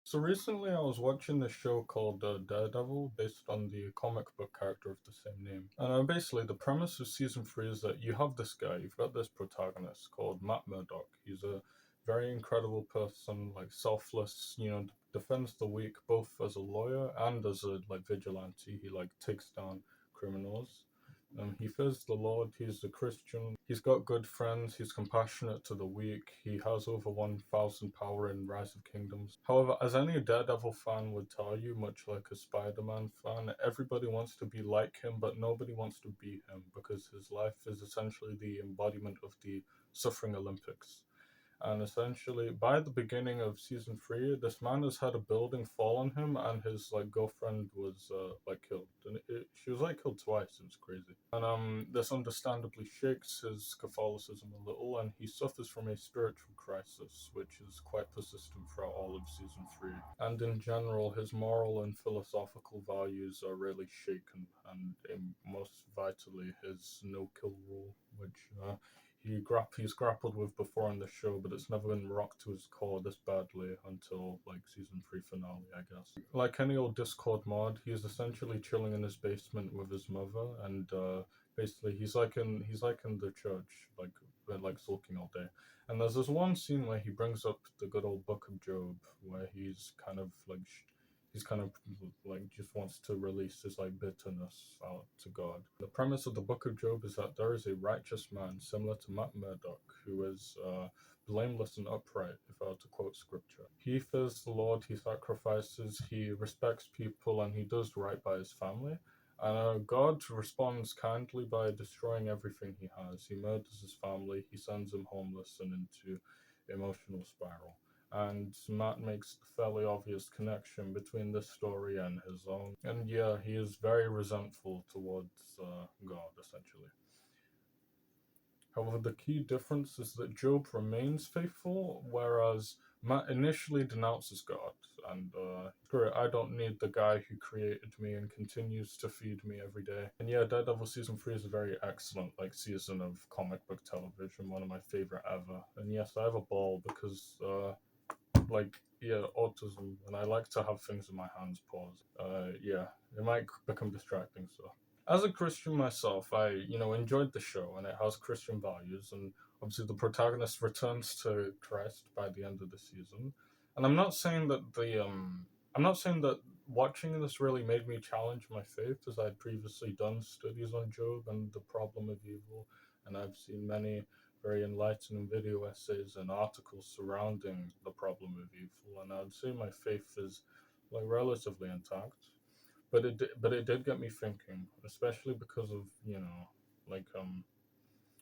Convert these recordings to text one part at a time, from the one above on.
So recently I was watching this show called Daredevil based on the comic book character of the same name. And basically the premise of season 3 is that you have this guy, you've got this protagonist called Matt Murdock. He's a very incredible person, like selfless, defends the weak both as a lawyer and as a vigilante. He takes down criminals. He fears the Lord, he's a Christian, he's got good friends, he's compassionate to the weak, he has over 1,000 power in Rise of Kingdoms. However, as any Daredevil fan would tell you, much like a Spider Man fan, everybody wants to be like him, but nobody wants to be him because his life is essentially the embodiment of the Suffering Olympics. And essentially, by the beginning of season 3, this man has had a building fall on him, and his girlfriend was killed, and she was killed twice. It was crazy, and this understandably shakes his Catholicism a little, and he suffers from a spiritual crisis, which is quite persistent throughout all of season 3. And in general, his moral and philosophical values are really shaken, and most vitally, his no-kill rule, which he's grappled with before in the show, but it's never been rocked to his core this badly until season 3 finale, I guess. Like any old Discord mod, he's essentially chilling in his basement with his mother, and basically he's like in the church, sulking all day. And there's this one scene where he brings up the good old Book of Job, where he's kind of just wants to release his bitterness out to God. The premise of the Book of Job is that there is a righteous man similar to Matt Murdock who is blameless and upright, if I were to quote scripture. He fears the Lord, he sacrifices, he respects people, and he does right by his family. And God responds kindly by destroying everything he has. He murders his family, he sends him homeless and into emotional spiral. And Matt makes the fairly obvious connection between this story and his own. And yeah, he is very resentful towards God, essentially. However, the key difference is that Job remains faithful, whereas Matt initially denounces God and screw it, I don't need the guy who created me and continues to feed me every day. And yeah, Daredevil season 3 is a very excellent season of comic book television, one of my favorite ever. And yes, I have a ball because yeah, autism, and I like to have things in my hands paused. Yeah, it might become distracting. So, as a Christian myself, I enjoyed the show, and it has Christian values, and obviously the protagonist returns to Christ by the end of the season. And I'm not saying that watching this really made me challenge my faith, as I'd previously done studies on Job and the problem of evil, and I've seen many very enlightening video essays and articles surrounding the problem of evil, and I'd say my faith is relatively intact. But it did get me thinking, especially because of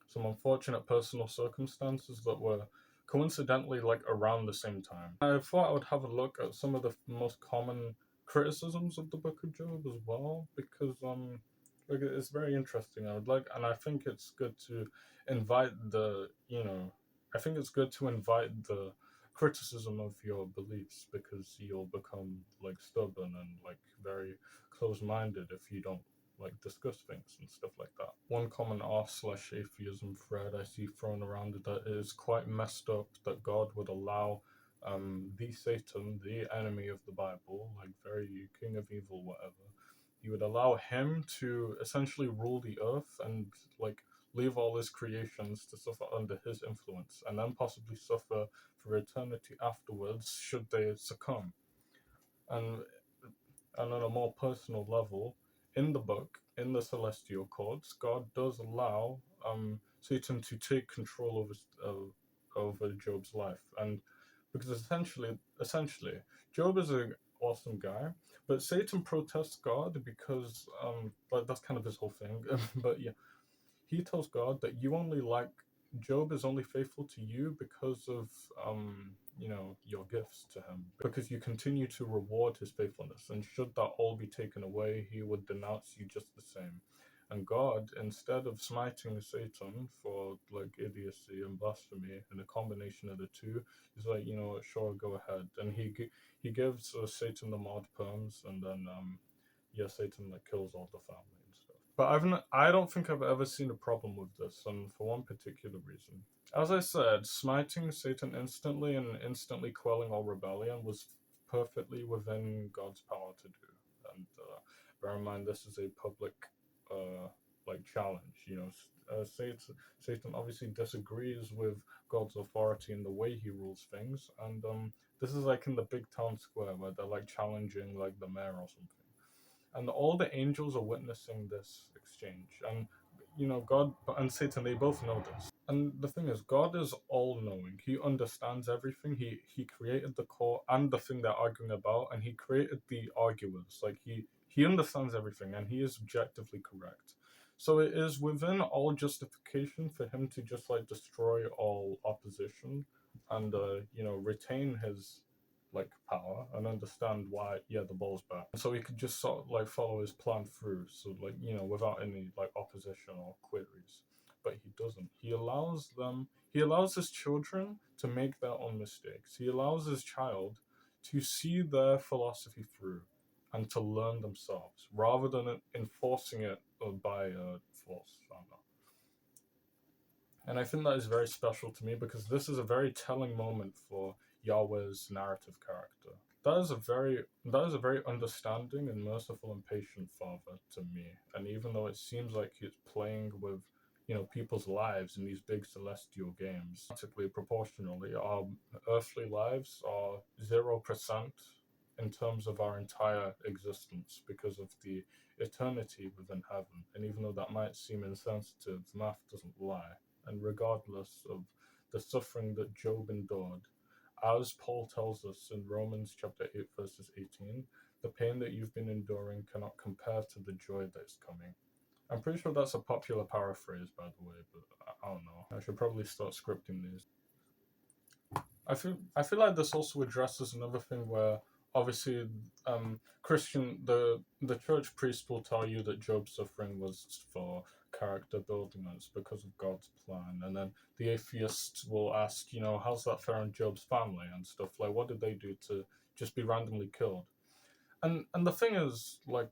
some unfortunate personal circumstances that were coincidentally around the same time. I thought I would have a look at some of the most common criticisms of the Book of Job as well, because it's very interesting. And I think it's good to invite I think it's good to invite the criticism of your beliefs, because you'll become stubborn and very close-minded if you don't discuss things and stuff like that. One common r/atheism thread I see thrown around that is quite messed up, that God would allow the Satan, the enemy of the Bible, very king of evil, whatever, he would allow him to essentially rule the earth and leave all his creations to suffer under his influence, and then possibly suffer for eternity afterwards should they succumb. And and on a more personal level, in the book, in the celestial courts, God does allow Satan to take control over Job's life, and because essentially, Job is an awesome guy, but Satan protests God because that's kind of his whole thing. But yeah, he tells God that Job is only faithful to you because of your gifts to him, because you continue to reward his faithfulness, and should that all be taken away, he would denounce you just the same. And God, instead of smiting Satan for idiocy and blasphemy and a combination of the two, is sure, go ahead. And he gives Satan the mod perms, and then yeah, Satan kills all the family and stuff. But I don't think I've ever seen a problem with this, and for one particular reason. As I said, smiting Satan instantly and instantly quelling all rebellion was perfectly within God's power to do. And bear in mind, this is a public uh, challenge. Satan obviously disagrees with God's authority in the way he rules things, and this is like in the big town square where they're like challenging like the mayor or something, and all the angels are witnessing this exchange, and God and Satan, they both know this. And the thing is, God is all knowing. He understands everything. He created the core and the thing they're arguing about, and he created the arguers. Like he understands everything, and he is objectively correct. So it is within all justification for him to just like destroy all opposition, and retain his like power and understand why the ball's back. So he could just sort of like follow his plan through, so like without any like opposition or queries. But he doesn't. He allows his children to make their own mistakes. He allows his child to see their philosophy through and to learn themselves rather than enforcing it by force. I don't know. And I think that is very special to me because this is a very telling moment for Yahweh's narrative character. That is a very understanding and merciful and patient father to me. And even though it seems like he's playing with people's lives in these big celestial games, practically proportionally, our earthly lives are 0% in terms of our entire existence because of the eternity within heaven. And even though that might seem insensitive, math doesn't lie. And regardless of the suffering that Job endured, as Paul tells us in Romans chapter 8, verses 18, the pain that you've been enduring cannot compare to the joy that is coming. I'm pretty sure that's a popular paraphrase, by the way, but I don't know. I should probably start scripting these. I feel like this also addresses another thing where obviously Christian the church priest will tell you that Job's suffering was for character building and it's because of God's plan, and then the atheist will ask, how's that fair on Job's family and stuff, like what did they do to just be randomly killed? And the thing is, like,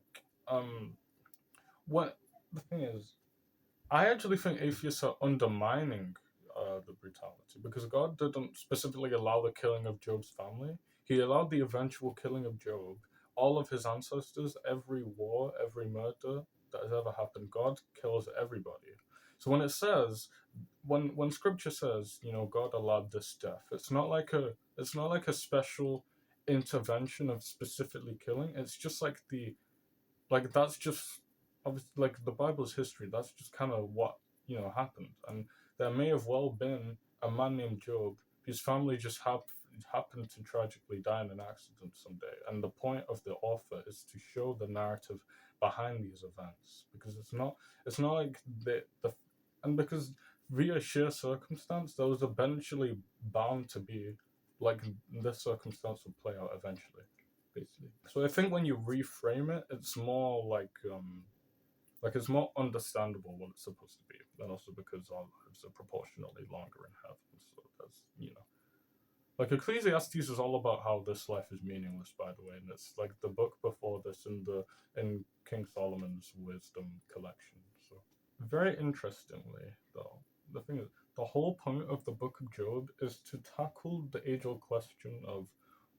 what the thing is, I actually think atheists are undermining the brutality because God didn't specifically allow the killing of Job's family. He allowed the eventual killing of Job, all of his ancestors, every war, every murder that has ever happened. God kills everybody. So when Scripture says, God allowed this death, it's not like a special intervention of specifically killing. It's just like that's just obviously like the Bible's history. That's just kind of what happened, and there may have well been a man named Job whose family just happened to tragically die in an accident someday. And the point of the author is to show the narrative behind these events, because it's not like the and because via sheer circumstance, there was eventually bound to be like this circumstance would play out eventually, basically. So I think when you reframe it, it's more like it's more understandable what it's supposed to be, and also because our lives are proportionally longer in heaven. So that's like Ecclesiastes is all about how this life is meaningless, by the way, and it's like the book before this in King Solomon's wisdom collection. So very interestingly, though, the thing is, the whole point of the Book of Job is to tackle the age-old question of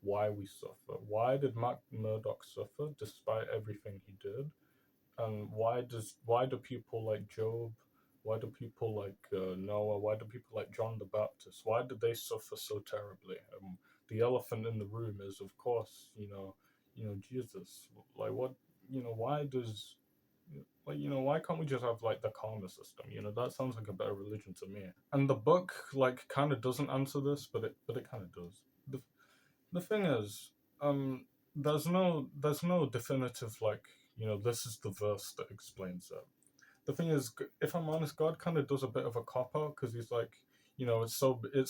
why we suffer. Why did Matt Murdock suffer despite everything he did? And why do people like Job, why do people like Noah, why do people like John the Baptist, why did they suffer so terribly? The elephant in the room is, of course, Jesus. Like what, why does why can't we just have like the karma system? That sounds like a better religion to me. And the book like kind of doesn't answer this, but it kind of does. The thing is, there's no definitive like this is the verse that explains it. The thing is, if I'm honest, God kind of does a bit of a cop out because he's like, it's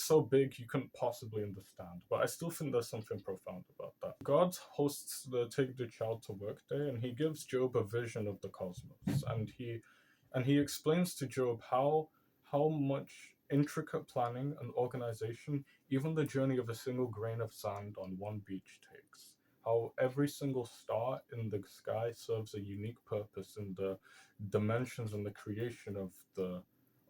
so big you couldn't possibly understand. But I still think there's something profound about that. God hosts the Take the Child to Work Day, and he gives Job a vision of the cosmos, and he explains to Job how much intricate planning and organization even the journey of a single grain of sand on one beach takes. How every single star in the sky serves a unique purpose in the dimensions and the creation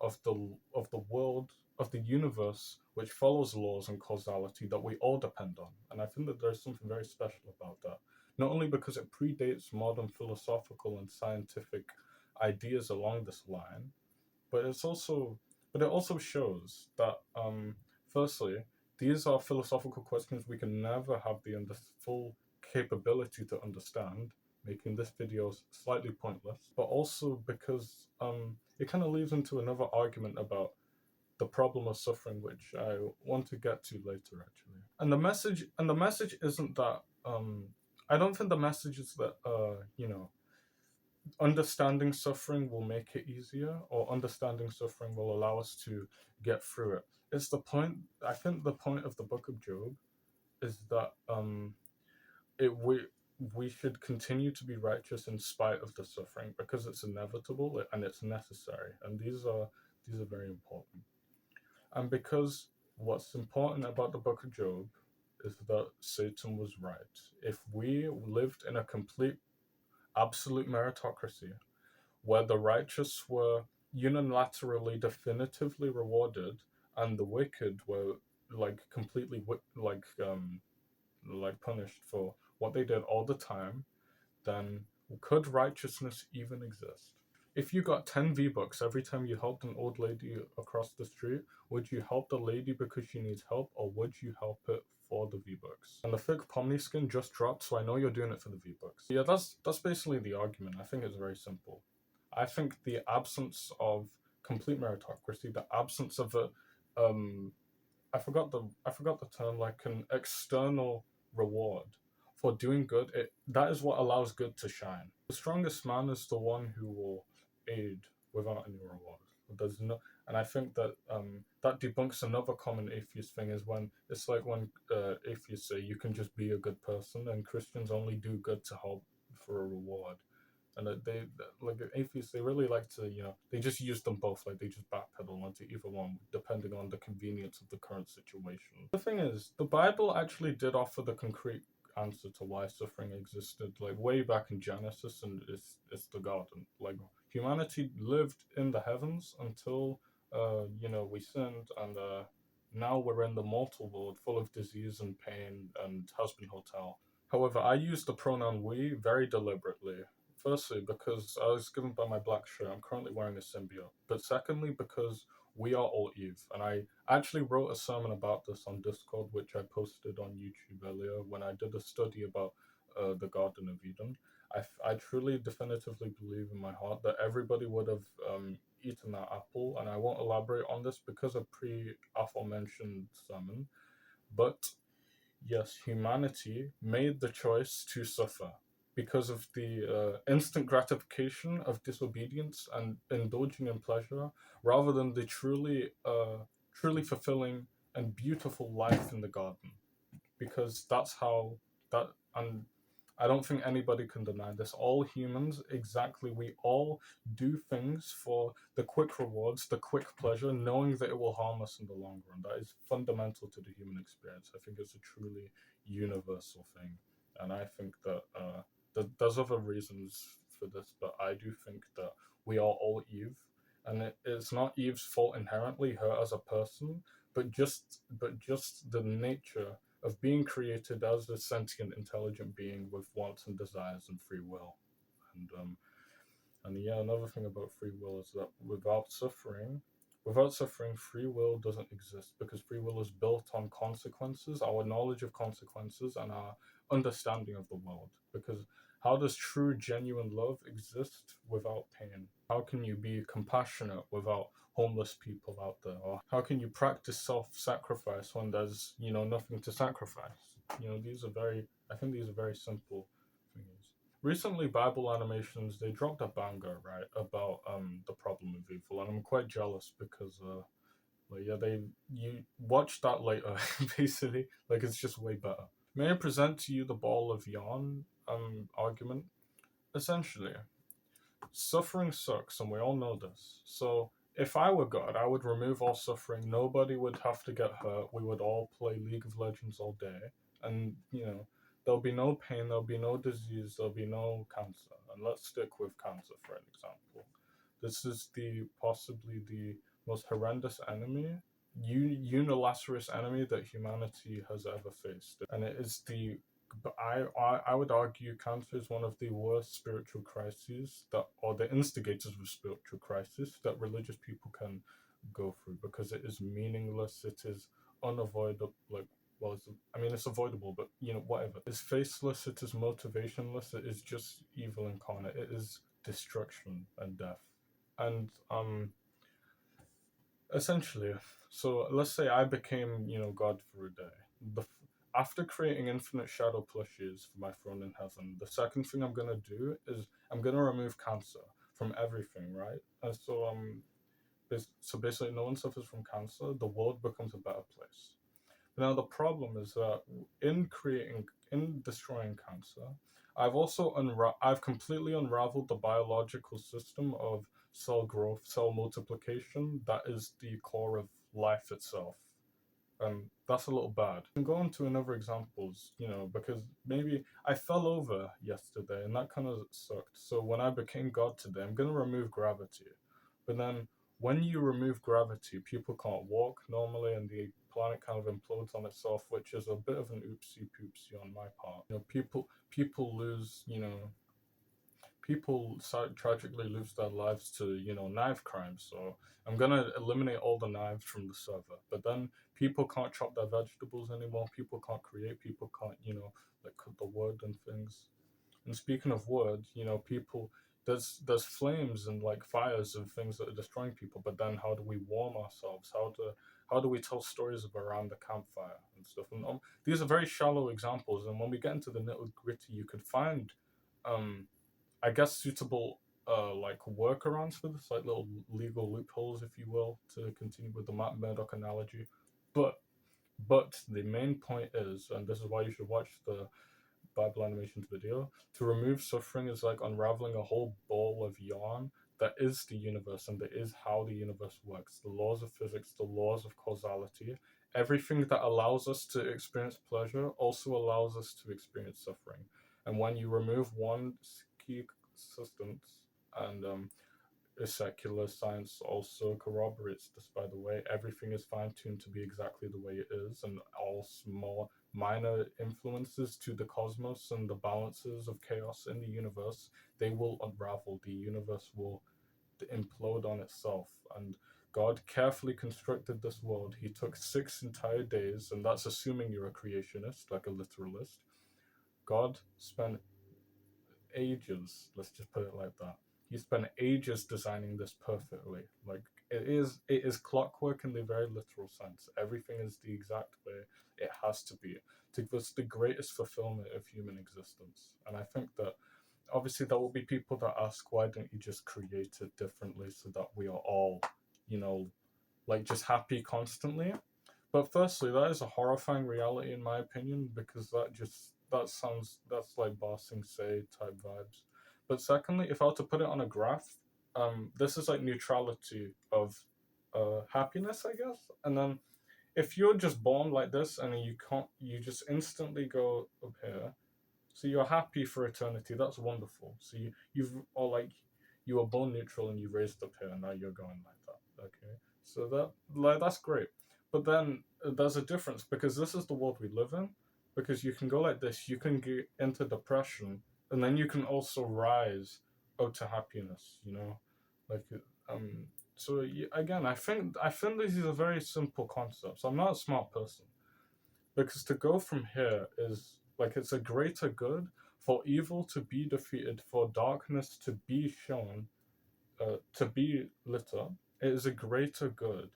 of the world of the universe which follows laws and causality that we all depend on. And I think that there's something very special about that. Not only because it predates modern philosophical and scientific ideas along this line, but it also shows that firstly, these are philosophical questions we can never have the full capability to understand, making this video slightly pointless, but also because it kind of leads into another argument about the problem of suffering, which I want to get to later, actually. And the message isn't that I don't think the message is that understanding suffering will make it easier, or understanding suffering will allow us to get through it. It's the point. I think the point of the Book of Job is that it we should continue to be righteous in spite of the suffering, because it's inevitable and it's necessary, and these are very important. And because what's important about the Book of Job is that Satan was right. If we lived in a complete absolute meritocracy, where the righteous were unilaterally definitively rewarded and the wicked were like completely like punished for what they did all the time, then could righteousness even exist? If you got 10 V-Bucks every time you helped an old lady across the street, would you help the lady because she needs help, or would you help it for the V-Bucks? And the thick Pomni skin just dropped, so I know you're doing it for the V-Bucks. Yeah, that's basically the argument. I think it's very simple. I think the absence of complete meritocracy, the absence of a I forgot the term, like an external reward for doing good, that is what allows good to shine. The strongest man is the one who will aid without any reward. There's no, and I think that that debunks another common atheist thing, is when it's like when atheists say you can just be a good person, and Christians only do good to help for a reward. And that they like atheists, they really like to they just use them both, like they just backpedal onto either one depending on the convenience of the current situation. The thing is, the Bible actually did offer the concrete answer to why suffering existed, like way back in Genesis, and it's the garden. Like humanity lived in the heavens until we sinned, and now we're in the mortal world full of disease and pain and husband hotel. However, I use the pronoun we very deliberately. Firstly, because I was given by my black shirt, I'm currently wearing a symbiote. But secondly, because we are all Eve. And I actually wrote a sermon about this on Discord, which I posted on YouTube earlier when I did a study about the Garden of Eden. I truly, definitively believe in my heart that everybody would have eaten that apple, and I won't elaborate on this because of pre-aforementioned sermon. But yes, humanity made the choice to suffer because of the instant gratification of disobedience and indulging in pleasure, rather than the truly fulfilling and beautiful life in the garden. Because that's how that and I don't think anybody can deny this. All humans, exactly, we all do things for the quick rewards, the quick pleasure, knowing that it will harm us in the long run. That is fundamental to the human experience. I think it's a truly universal thing. And I think that there's other reasons for this, but I do think that we are all Eve. And it's not Eve's fault inherently, her as a person, but just the nature of being created as a sentient, intelligent being with wants and desires and free will. And yeah, another thing about free will is that without suffering, free will doesn't exist, because free will is built on consequences, our knowledge of consequences, and our understanding of the world. Because how does true, genuine love exist without pain? How can you be compassionate without homeless people out there? Or how can you practice self-sacrifice when there's, nothing to sacrifice? I think these are very simple things. Recently, Bible Animations, they dropped a banger, right, about the problem of evil, and I'm quite jealous because you watch that later, basically, like it's just way better. May I present to you the ball of yarn argument? Essentially, suffering sucks, and we all know this. So if I were God, I would remove all suffering. Nobody would have to get hurt. We would all play League of Legends all day, and there'll be no pain, there'll be no disease, there'll be no cancer. And let's stick with cancer for an example. This is the possibly the most horrendous enemy, unilaterous enemy that humanity has ever faced, and it is the. But I would argue cancer is one of the worst spiritual crises that, or the instigators of spiritual crisis that religious people can go through, because it is meaningless, it is unavoidable, like, well, I mean, it's avoidable, but whatever. It's faceless, it is motivationless, it is just evil incarnate, it is destruction and death. And essentially, so let's say I became, God for a day. After creating infinite shadow plushies for my throne in heaven, the second thing I'm gonna do is I'm gonna remove cancer from everything, right? And so basically, no one suffers from cancer. The world becomes a better place. Now the problem is that in destroying cancer, I've completely unraveled the biological system of cell growth, cell multiplication. That is the core of life itself. And that's a little bad. I can go on to another examples, because maybe I fell over yesterday and that kind of sucked. So when I became God today, I'm going to remove gravity. But then when you remove gravity, people can't walk normally and the planet kind of implodes on itself, which is a bit of an oopsie poopsie on my part. People lose, people tragically lose their lives to knife crimes. So I'm gonna eliminate all the knives from the server, but then people can't chop their vegetables anymore, people can't create, people can't like cut the wood and things. And speaking of wood, people, there's flames and like fires and things that are destroying people, but then how do we warm ourselves? How do we tell stories of around the campfire and stuff? And these are very shallow examples, and when we get into the nitty gritty, you could find um I guess suitable like workarounds for this, like little legal loopholes, if you will, to continue with the Matt Murdock analogy. But the main point is, and this is why you should watch the Bible Animations video, to remove suffering is like unraveling a whole ball of yarn that is the universe, and that is how the universe works. The laws of physics, the laws of causality, everything that allows us to experience pleasure also allows us to experience suffering. And when you remove one key substance, and secular science also corroborates this, by the way, everything is fine-tuned to be exactly the way it is, and all small minor influences to the cosmos and the balances of chaos in the universe, they will unravel. The universe will implode on itself. And God carefully constructed this world. He took 6 entire days, and that's assuming you're a creationist, like a literalist. God spent ages, let's just put it like that. He spent ages designing this perfectly. Like, it is clockwork in the very literal sense. Everything is the exact way it has to be to give us the greatest fulfillment of human existence. And I think that obviously there will be people that ask, why don't you just create it differently so that we are all, like, just happy constantly? But firstly, that is a horrifying reality in my opinion, because that's like Ba Sing Se type vibes. But secondly, if I were to put it on a graph, this is like neutrality of happiness, I guess. And then if you're just born like this and you just instantly go up here, so you're happy for eternity. That's wonderful. So you were born neutral and you raised up here, and now you're going like that. Okay, so that's great. But then there's a difference, because this is the world we live in. Because you can go like this, you can get into depression, and then you can also rise up to happiness. Like um. So again, I think these are very simple concepts. I'm not a smart person, because to go from here is like, it's a greater good for evil to be defeated, for darkness to be shown, to be lit up. It is a greater good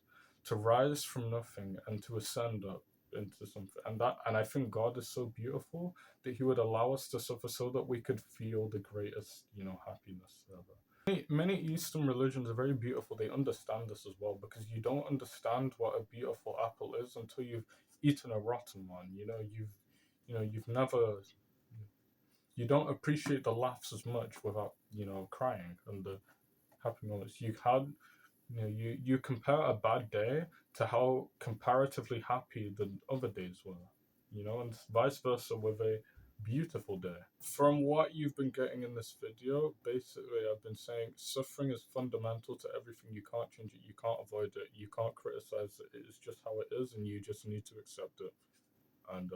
to rise from nothing and to ascend up into something. And I think God is so beautiful that He would allow us to suffer so that we could feel the greatest, happiness ever. Many Eastern religions are very beautiful. They understand this as well, because you don't understand what a beautiful apple is until you've eaten a rotten one. You've never, you don't appreciate the laughs as much without crying, and the happy moments you had. You compare a bad day to how comparatively happy the other days were. And vice versa with beautiful day. From what you've been getting in this video, basically I've been saying suffering is fundamental to everything. You can't change it, you can't avoid it, you can't criticize it. It's just how it is, and you just need to accept it. And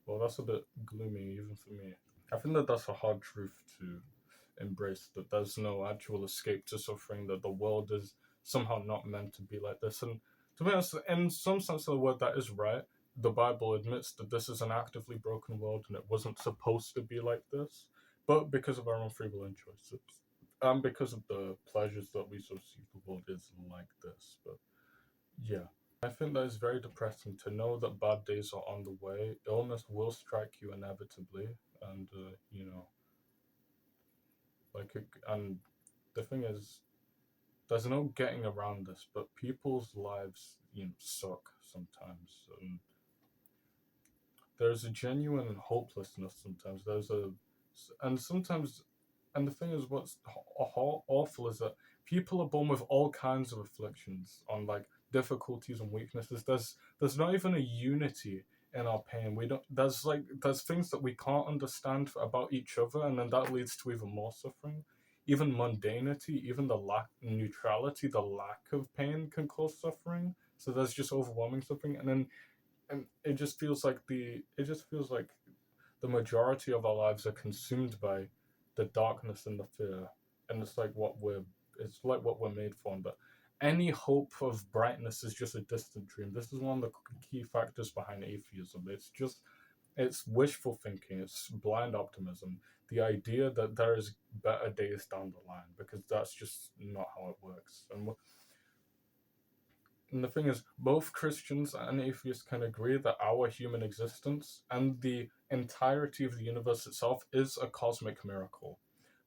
well, that's a bit gloomy even for me. I think that that's a hard truth to embrace, that there's no actual escape to suffering, that the world is somehow not meant to be like this. And to be honest, in some sense of the word, that is right. The Bible admits that this is an actively broken world and it wasn't supposed to be like this, but because of our own free will and choices, and because of the pleasures that we so see, the world is like this. But yeah, I think that is very depressing to know that bad days are on the way. Illness will strike you inevitably, and and the thing is, there's no getting around this. But people's lives, suck sometimes, and there's a genuine hopelessness sometimes. And sometimes, and the thing is, what's awful is that people are born with all kinds of afflictions, on like difficulties and weaknesses. There's not even a unity in our pain. We don't. There's things that we can't understand about each other, and then that leads to even more suffering. Even mundanity, even the lack neutrality, the lack of pain can cause suffering. So there's just overwhelming suffering, and it just feels like the majority of our lives are consumed by the darkness and the fear, and it's like what we're made for. But any hope of brightness is just a distant dream. This is one of the key factors behind atheism. It's wishful thinking. It's blind optimism. The idea that there is better days down the line, because that's just not how it works. And the thing is, both Christians and atheists can agree that our human existence and the entirety of the universe itself is a cosmic miracle.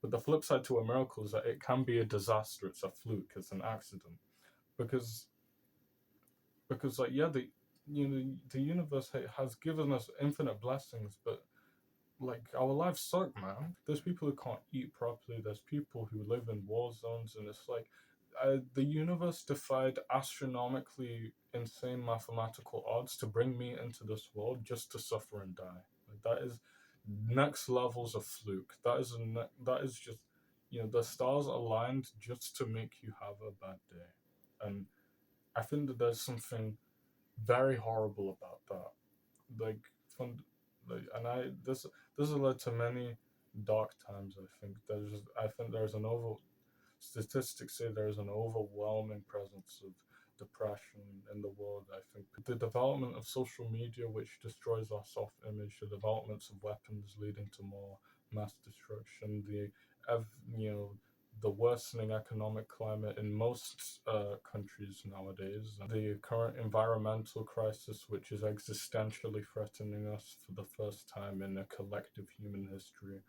But the flip side to a miracle is that it can be a disaster. It's a fluke. It's an accident. Because like, yeah, the universe has given us infinite blessings, but like, our lives suck, man. There's people who can't eat properly. There's people who live in war zones, and it's like, the universe defied astronomically insane mathematical odds to bring me into this world just to suffer and die. Like, that is next levels of fluke. That is just, the stars aligned just to make you have a bad day, and I think that there's something very horrible about that. Like, fun, like, and this has led to many dark times. I think there's an over statistics say there's an overwhelming presence of depression in the world. I think the development of social media, which destroys our self-image, the developments of weapons leading to more mass destruction, you know the worsening economic climate in most countries nowadays, the current environmental crisis, which is existentially threatening us for the first time in a collective human history.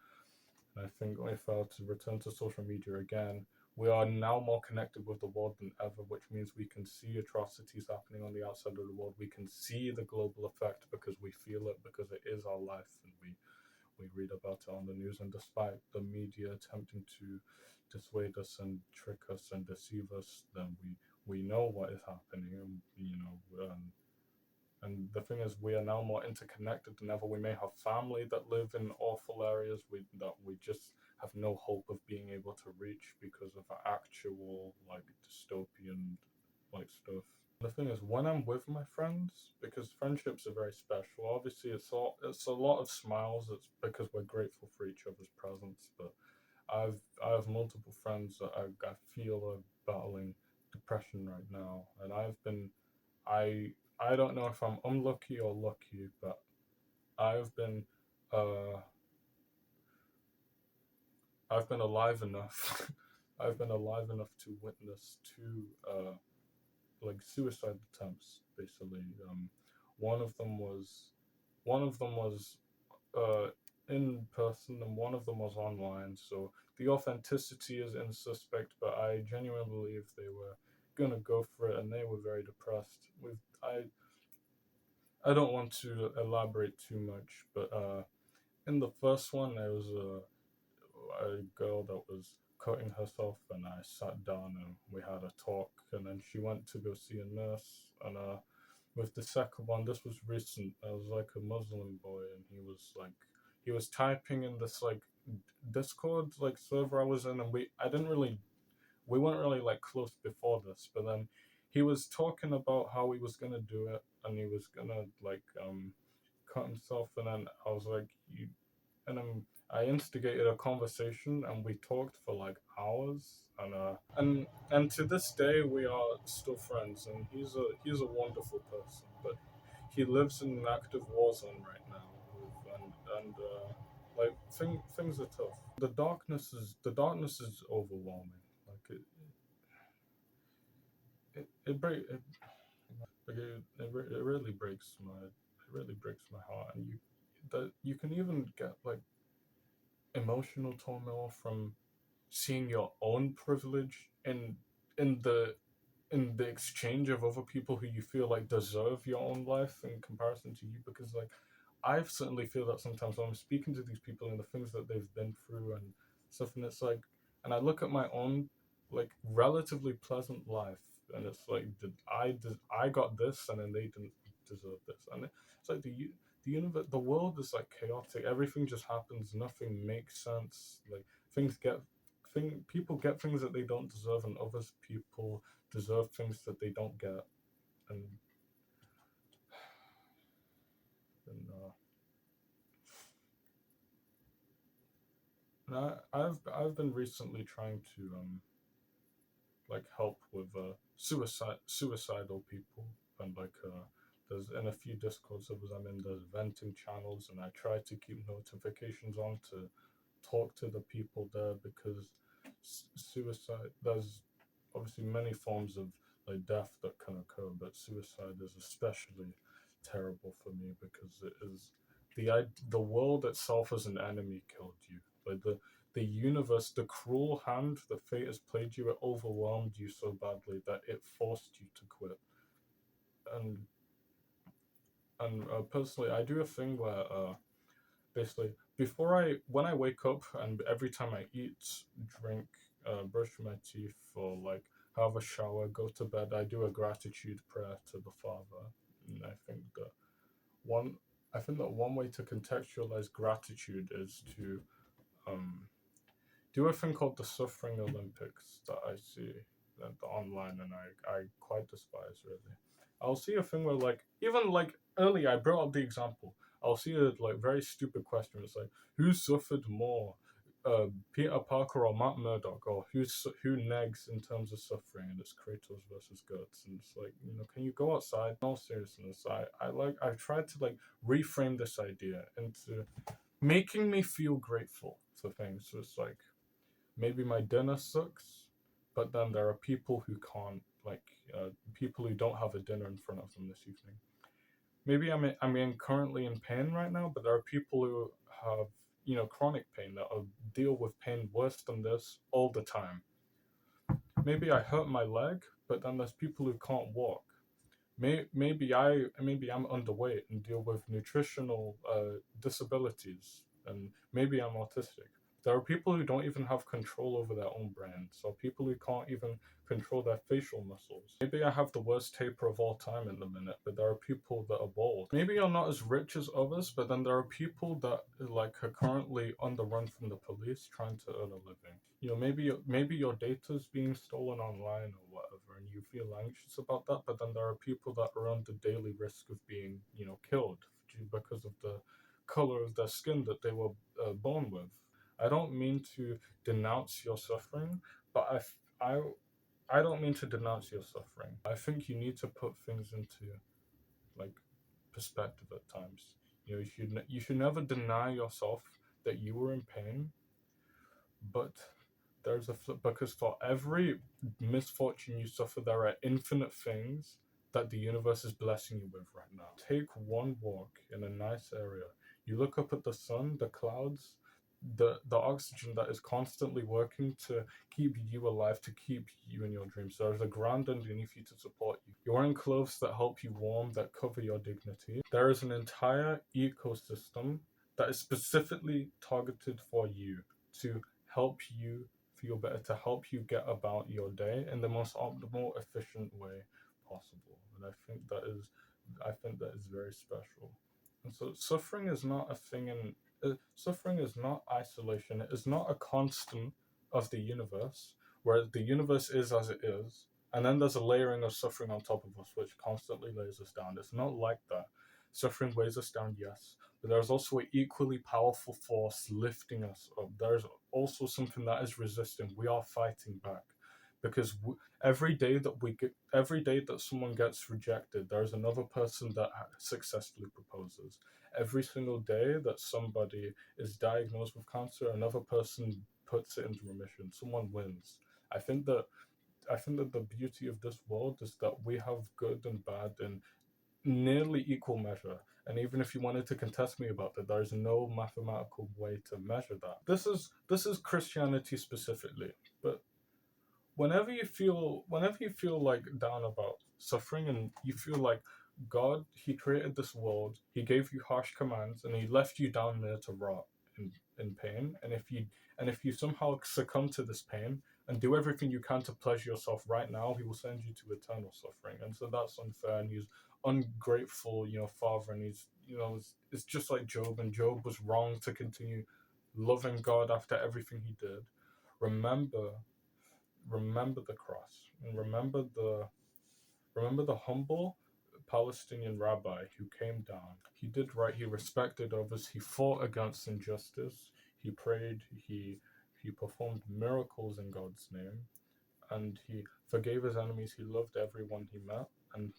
And I think if I were to return to social media again, we are now more connected with the world than ever, which means we can see atrocities happening on the outside of the world. We can see the global effect because we feel it, because it is our life, and we read about it on the news. And despite the media attempting to dissuade us and trick us and deceive us, then we know what is happening, and the thing is, we are now more interconnected than ever. We may have family that live in awful areas that we just have no hope of being able to reach because of actual like dystopian like stuff. The thing is, when I'm with my friends, because friendships are very special. Obviously, it's a lot of smiles. It's because we're grateful for each other's presence. But I have multiple friends that I feel are battling depression right now, and I I don't know if I'm unlucky or lucky, but I've been uh I've been alive enough I've been alive enough to witness two like suicide attempts basically. One of them was one of them was uh in person, and one of them was online. So the authenticity is in suspect, but I genuinely believe they were gonna go for it, and they were very depressed. With I don't want to elaborate too much, but in the first one, there was a girl that was cutting herself, and I sat down and we had a talk, and then she went to go see a nurse. And with the second one, this was recent. I was like a Muslim boy, and he he was typing in this like Discord like server I was in, and we weren't really like close before this, but then he was talking about how he was gonna do it, and he was gonna like cut himself, and then I was like, you, and then I instigated a conversation, and we talked for like hours, and to this day we are still friends, and he's a wonderful person, but he lives in an active war zone right now, and like things are tough. The darkness is overwhelming. Like it break it, like it really breaks my heart, and you can even get like emotional turmoil from seeing your own privilege in the in the exchange of other people who you feel like deserve your own life in comparison to you, because like I certainly feel that sometimes when I'm speaking to these people and the things that they've been through and stuff, and it's like, and I look at my own like relatively pleasant life, and it's like, I got this, and then they didn't deserve this, and it's like the universe, the world is like chaotic. Everything just happens. Nothing makes sense. Like things get people get things that they don't deserve, and others people deserve things that they don't get, and and I've been recently trying to like help with suicidal people, and like there's in a few Discord servers I'm in, there's venting channels, and I try to keep notifications on to talk to the people there, because suicide, there's obviously many forms of like death that can occur, but suicide is especially terrible for me, because it is the world itself as an enemy killed you. Like the universe, the cruel hand that fate has played you, it overwhelmed you so badly that it forced you to quit. And personally, I do a thing where basically when I wake up, and every time I eat, drink, brush my teeth, or like have a shower, go to bed, I do a gratitude prayer to the Father. And one I think that one way to contextualize gratitude is to um do a thing called the Suffering Olympics that I see online, and I quite despise, really. I'll see a thing where like, even like earlier I brought up the example. I'll see a like very stupid question. It's like, who suffered more, Peter Parker or Matt Murdock, or who negs in terms of suffering? And it's Kratos versus Guts, and it's like, can you go outside? In all seriousness, I've tried to like reframe this idea into making me feel grateful for things. So it's like, maybe my dinner sucks, but then there are people who can't, like people who don't have a dinner in front of them this evening. Maybe currently in pain right now, but there are people who have chronic pain that deal with pain worse than this all the time. Maybe I hurt my leg, but then there's people who can't walk. Maybe I'm underweight and deal with nutritional disabilities, and maybe I'm autistic. There are people who don't even have control over their own brains, or people who can't even control their facial muscles. Maybe I have the worst taper of all time in the minute, but there are people that are bald. Maybe you're not as rich as others, but then there are people that like are currently on the run from the police trying to earn a living. Maybe your data's being stolen online or whatever, and you feel anxious about that, but then there are people that are under daily risk of being killed because of the color of their skin that they were born with. I don't mean to denounce your suffering, but I I don't mean to denounce your suffering. I think you need to put things into like perspective at times. You should never deny yourself that you were in pain, but there's a flip, because for every misfortune you suffer, there are infinite things that the universe is blessing you with right now. Take one walk in a nice area. You look up at the sun, the clouds, the oxygen that is constantly working to keep you alive, to keep you in your dreams. There's a ground underneath you to support you. You're wearing clothes that help you warm, that cover your dignity. There is an entire ecosystem that is specifically targeted for you, to help you feel better, to help you get about your day in the most optimal, efficient way possible. And I think that is very special. And so suffering is not a thing Suffering is not isolation. It is not a constant of the universe, where the universe is as it is, and then there's a layering of suffering on top of us, which constantly lays us down. It's not like that. Suffering weighs us down, yes, but there's also an equally powerful force lifting us up. There's also something that is resisting. We are fighting back, because every day that every day that someone gets rejected, there's another person that successfully proposes. Every single day that somebody is diagnosed with cancer, another person puts it into remission. Someone wins. I think that I think that the beauty of this world is that we have good and bad in nearly equal measure. And even if you wanted to contest me about that, there's no mathematical way to measure that. This is Christianity specifically. But whenever you feel like down about suffering, and you feel like God, he created this world, he gave you harsh commands, and he left you down there to rot in pain. And if you somehow succumb to this pain and do everything you can to pleasure yourself right now, he will send you to eternal suffering. And so that's unfair, and he's ungrateful, father. And it's just like Job, and Job was wrong to continue loving God after everything he did. Remember remember the cross, and remember the humble Palestinian rabbi who came down. He did right, he respected others, he fought against injustice, he prayed, he performed miracles in God's name, and he forgave his enemies, he loved everyone he met, and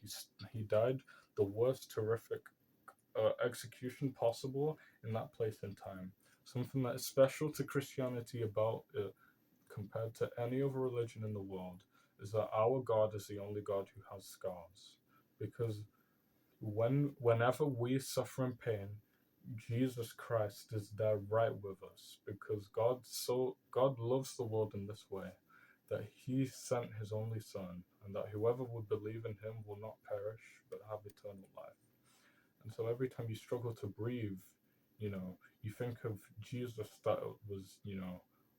he died the worst horrific execution possible in that place and time. Something that is special to Christianity about it compared to any other religion in the world is that our God is the only God who has scars. Because whenever we suffer in pain, Jesus Christ is there right with us, because God loves the world in this way, that he sent his only son, and that whoever would believe in him will not perish but have eternal life. And so every time you struggle to breathe, you think of Jesus that was,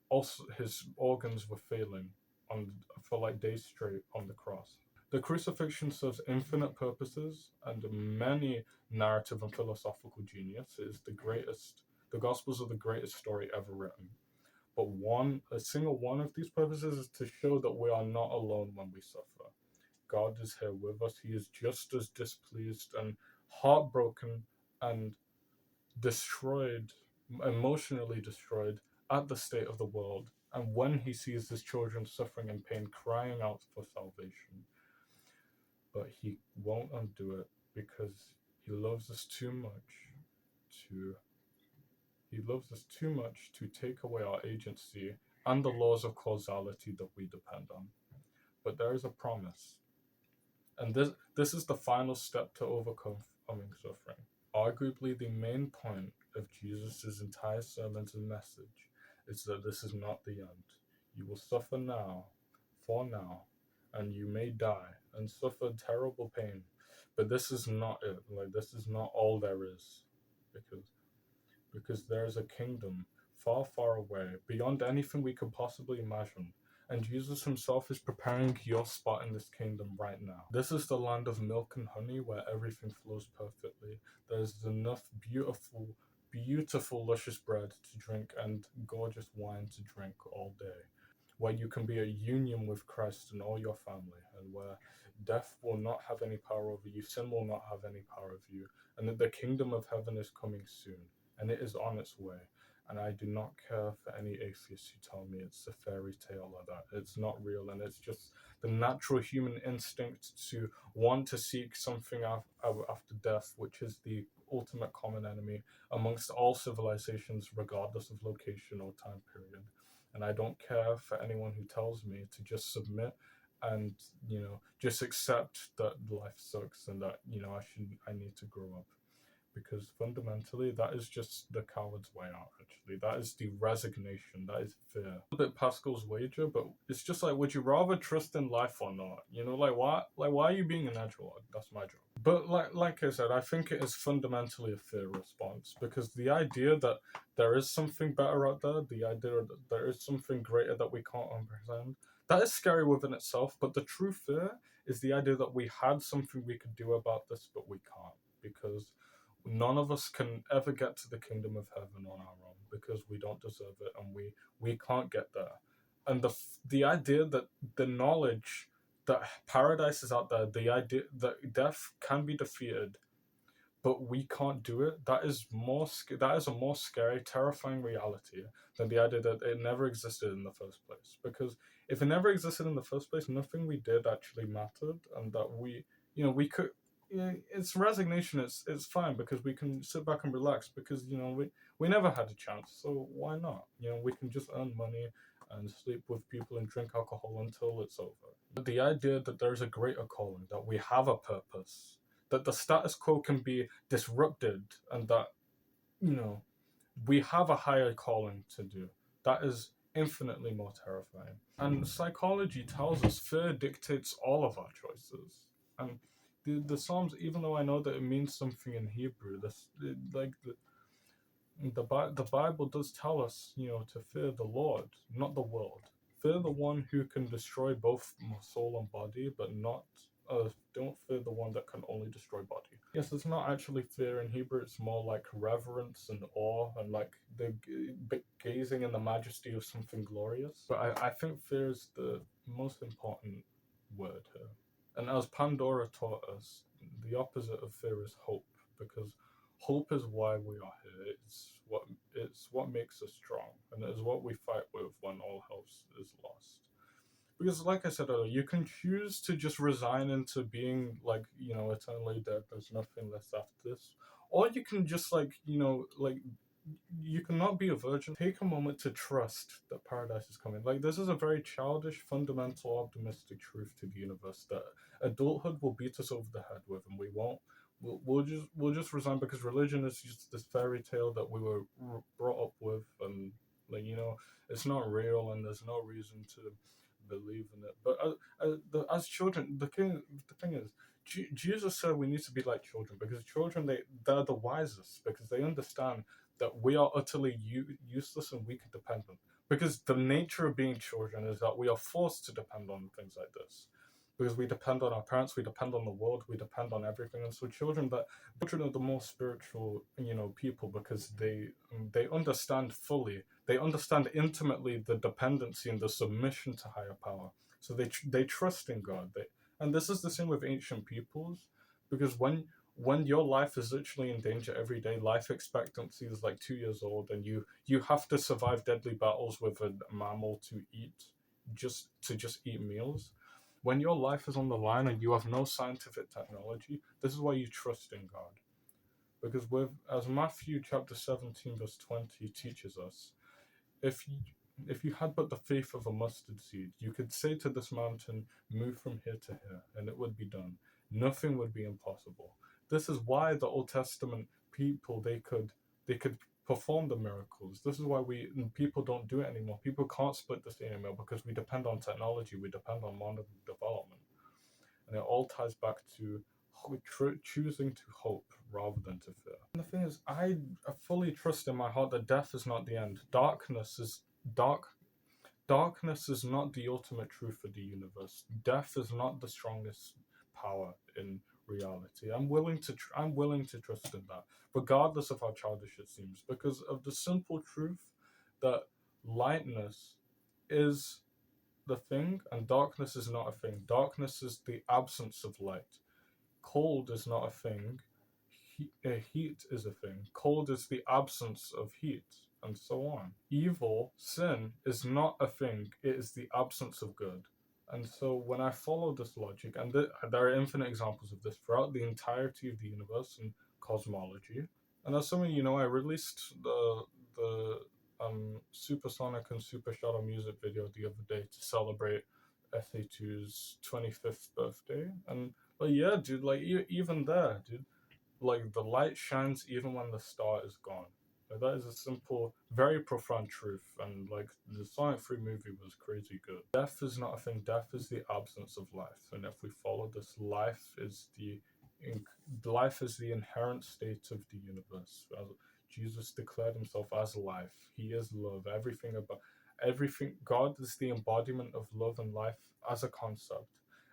also his organs were failing on for like days straight on the cross. The crucifixion serves infinite purposes and many narrative and philosophical genius. It is the Gospels are the greatest story ever written. But a single one of these purposes is to show that we are not alone when we suffer. God is here with us. He is just as displeased and heartbroken and destroyed, emotionally destroyed, at the state of the world, and when he sees his children suffering in pain, crying out for salvation. But he won't undo it, because he loves us too much to take away our agency and the laws of causality that we depend on. But there is a promise. And this is the final step to overcoming suffering. Arguably, the main point of Jesus' entire sermons and message is that this is not the end. You will suffer now, for now, and you may die and suffer terrible pain. But this is not it. Like, this is not all there is. Because there is a kingdom far, far away, beyond anything we could possibly imagine. And Jesus himself is preparing your spot in this kingdom right now. This is the land of milk and honey, where everything flows perfectly. There's enough beautiful, luscious bread to drink and gorgeous wine to drink all day, where you can be a union with Christ and all your family, and where death will not have any power over you, sin will not have any power over you, and that the kingdom of heaven is coming soon, and it is on its way. And I do not care for any atheists who tell me it's a fairy tale or that it's not real, and it's just the natural human instinct to want to seek something after death, which is the ultimate common enemy amongst all civilizations, regardless of location or time period. And I don't care for anyone who tells me to just submit and just accept that life sucks, and that I need to grow up, because fundamentally that is just the coward's way out. Actually, that is the resignation, that is fear. A bit Pascal's wager, but it's just like, would you rather trust in life or not? Why are you being an edgelord? That's my job. But like I said, I think it is fundamentally a fear response, because the idea that there is something better out there, the idea that there is something greater that we can't understand, that is scary within itself. But the true fear is the idea that we had something we could do about this, but we can't, because None of us can ever get to the kingdom of heaven on our own because we don't deserve it, and we can't get there. And the idea that the knowledge that paradise is out there, the idea that death can be defeated, but we can't do it, that is a more scary, terrifying reality than the idea that it never existed in the first place. Because if it never existed in the first place, nothing we did actually mattered, and that we could. Yeah, it's resignation. It's fine because we can sit back and relax because we never had a chance, so why not? We can just earn money and sleep with people and drink alcohol until it's over. But the idea that there's a greater calling, that we have a purpose, that the status quo can be disrupted, and that you know we have a higher calling to do, that is infinitely more terrifying. And psychology tells us fear dictates all of our choices. And the Psalms, even though I know that it means something in Hebrew, like the Bible does tell us, to fear the Lord, not the world. Fear the one who can destroy both soul and body, but not don't fear the one that can only destroy body. Yes, it's not actually fear in Hebrew. It's more like reverence and awe, and like the gazing in the majesty of something glorious. But I think fear is the most important word here. And as Pandora taught us, the opposite of fear is hope, because hope is why we are here. It's what makes us strong, and it is what we fight with when all hope is lost. Because, like I said earlier, you can choose to just resign into being like eternally dead. There's nothing left after this, or you can just you cannot be a virgin. Take a moment to trust that paradise is coming. Like, this is a very childish, fundamental, optimistic truth to the universe that adulthood will beat us over the head with, and we won't. We'll just resign because religion is just this fairy tale that we were brought up with, and it's not real, and there's no reason to believe in it. But as children, the thing is, Jesus said we need to be like children, because children, they're the wisest, because they understand that we are utterly useless and we can depend on. Because the nature of being children is that we are forced to depend on things like this. Because we depend on our parents, we depend on the world, we depend on everything. And so children are the more spiritual, people, because they understand fully, they understand intimately the dependency and the submission to higher power. So they trust in God. And this is the same with ancient peoples, because when your life is literally in danger every day, life expectancy is like 2 years old, and you have to survive deadly battles with a mammal to just eat meals. When your life is on the line and you have no scientific technology, this is why you trust in God. Because as Matthew chapter 17 verse 20 teaches us, if you had but the faith of a mustard seed, you could say to this mountain, move from here to here, and it would be done. Nothing would be impossible. This is why the Old Testament people, they could perform the miracles. This is why people don't do it anymore. People can't split this anymore because we depend on technology, we depend on modern development. And it all ties back to choosing to hope rather than to fear. And the thing is, I fully trust in my heart that death is not the end. Dark Darkness is not the ultimate truth of the universe. Death is not the strongest power in reality. I'm willing to trust in that, regardless of how childish it seems, because of the simple truth that lightness is the thing and darkness is not a thing. Darkness is the absence of light. Cold is not a thing. Heat is a thing. Cold is the absence of heat, and so on. Evil, sin, is not a thing. It is the absence of good. And so when I follow this logic, and there are infinite examples of this throughout the entirety of the universe and cosmology. And as some of you know, I released the Supersonic and Super Shadow music video the other day to celebrate FA2's 25th birthday. And yeah, dude, like even there, dude, like the light shines even when the star is gone. Like, that is a simple, very profound truth, and like the Sonic 3 movie was crazy good. Death is not a thing. Death is the absence of life, and if we follow this, life is the inherent state of the universe. As Jesus declared himself as life. He is love. Everything. God is the embodiment of love and life as a concept,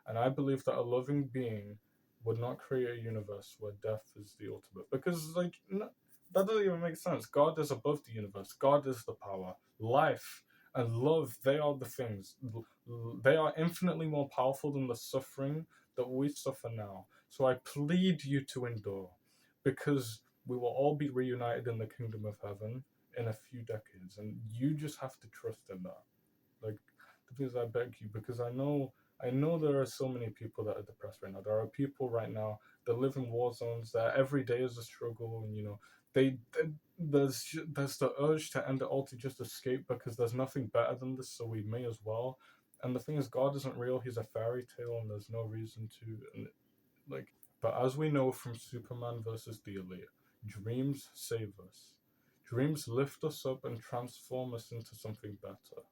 and I believe that a loving being would not create a universe where death is the ultimate. Because, like, no, that doesn't even make sense. God is above the universe, God is the power. Life and love, they are the things. They are infinitely more powerful than the suffering that we suffer now. So I plead you to endure, because we will all be reunited in the kingdom of heaven in a few decades, and you just have to trust in that. Like, please, I beg you, because I know there are so many people that are depressed right now. There are people right now that live in war zones that every day is a struggle, and there's the urge to end it all, to just escape, because there's nothing better than this, so we may as well. And the thing is, God isn't real; He's a fairy tale, and there's no reason to. And, like, but as we know from Superman versus the Elite, dreams save us. Dreams lift us up and transform us into something better.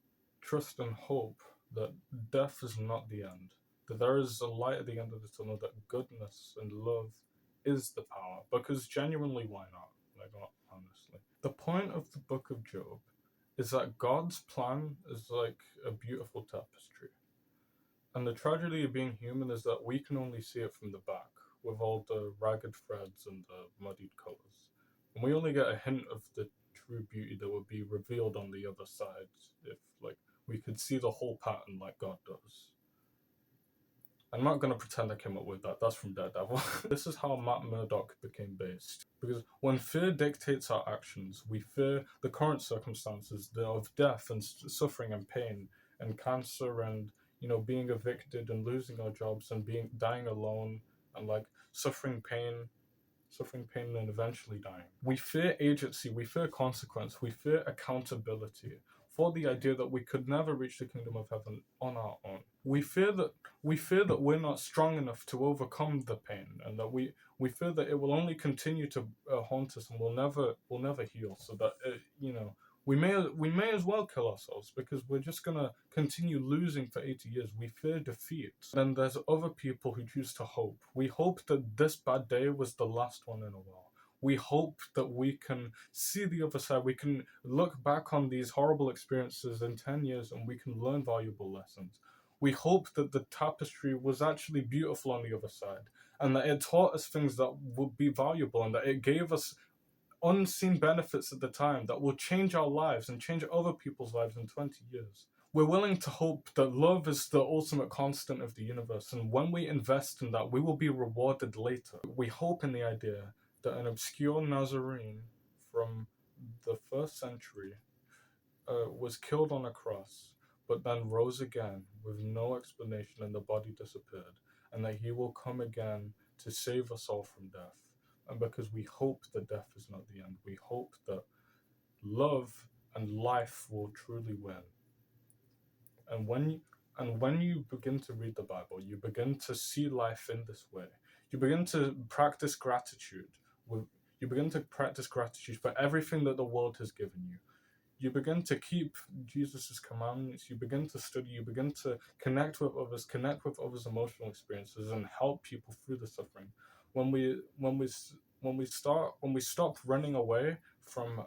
Trust and hope that death is not the end, that there is a light at the end of the tunnel, that goodness and love is the power. Because genuinely, why not? Like, honestly. The point of the book of Job is that God's plan is like a beautiful tapestry. And the tragedy of being human is that we can only see it from the back, with all the ragged threads and the muddied colours. And we only get a hint of the true beauty that would be revealed on the other side if, like, we could see the whole pattern like God does. I'm not going to pretend I came up with that. That's from Daredevil. This is how Matt Murdock became based. Because when fear dictates our actions, we fear the current circumstances of death and suffering and pain and cancer and, being evicted and losing our jobs and dying alone and, like, suffering pain and eventually dying. We fear agency, we fear consequence, we fear accountability for the idea that we could never reach the kingdom of heaven on our own. We fear that we're not strong enough to overcome the pain, and that we fear that it will only continue to haunt us and will never heal. So that we may as well kill ourselves, because we're just gonna continue losing for 80 years. We fear defeat. Then there's other people who choose to hope. We hope that this bad day was the last one in a while. We hope that we can see the other side. We can look back on these horrible experiences in 10 years and we can learn valuable lessons. We hope that the tapestry was actually beautiful on the other side, and that it taught us things that would be valuable, and that it gave us unseen benefits at the time that will change our lives and change other people's lives in 20 years. We're willing to hope that love is the ultimate constant of the universe, and when we invest in that, we will be rewarded later. We hope in the idea that an obscure Nazarene from the first century was killed on a cross, but then rose again with no explanation, and the body disappeared, and that he will come again to save us all from death. And because we hope that death is not the end, we hope that love and life will truly win. And when you begin to read the Bible, you begin to see life in this way. You begin to practice gratitude. You begin to practice gratitude for everything that the world has given you. You begin to keep Jesus' commandments. You begin to study. You begin to connect with others' emotional experiences, and help people through the suffering. When we stop running away from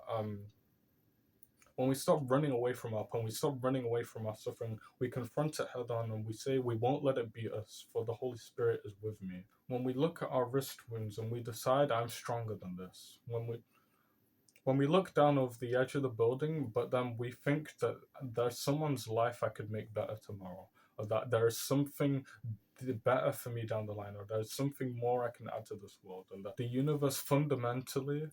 when we stop running away from our pain, we stop running away from our suffering, we confront it head on, and we say we won't let it beat us, for the Holy Spirit is with me. When we look at our wrist wounds and we decide, I'm stronger than this. When we look down over the edge of the building, but then we think that there's someone's life I could make better tomorrow, or that there is something better for me down the line, or there's something more I can add to this world, and that the universe fundamentally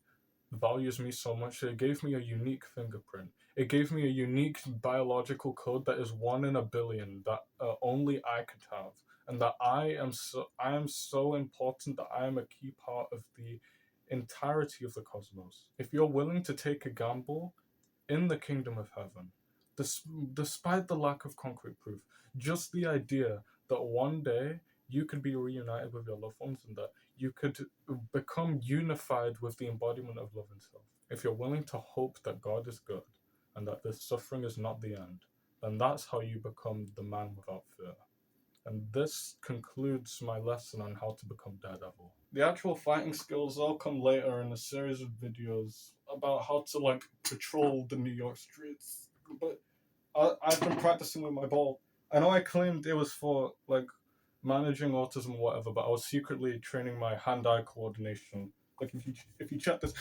values me so much that it gave me a unique fingerprint. It gave me a unique biological code that is 1 in a billion that only I could have, and that I am so important, that I am a key part of the entirety of the cosmos. If you're willing to take a gamble in the kingdom of heaven, despite the lack of concrete proof, just the idea that one day you could be reunited with your loved ones, and that you could become unified with the embodiment of love and self. If you're willing to hope that God is good and that this suffering is not the end, then that's how you become the man without fear. And this concludes my lesson on how to become Daredevil. The actual fighting skills all come later in a series of videos about how to, patrol the New York streets. But I've been practicing with my ball. I know I claimed it was for, managing autism, whatever, but I was secretly training my hand-eye coordination. Like if you check this.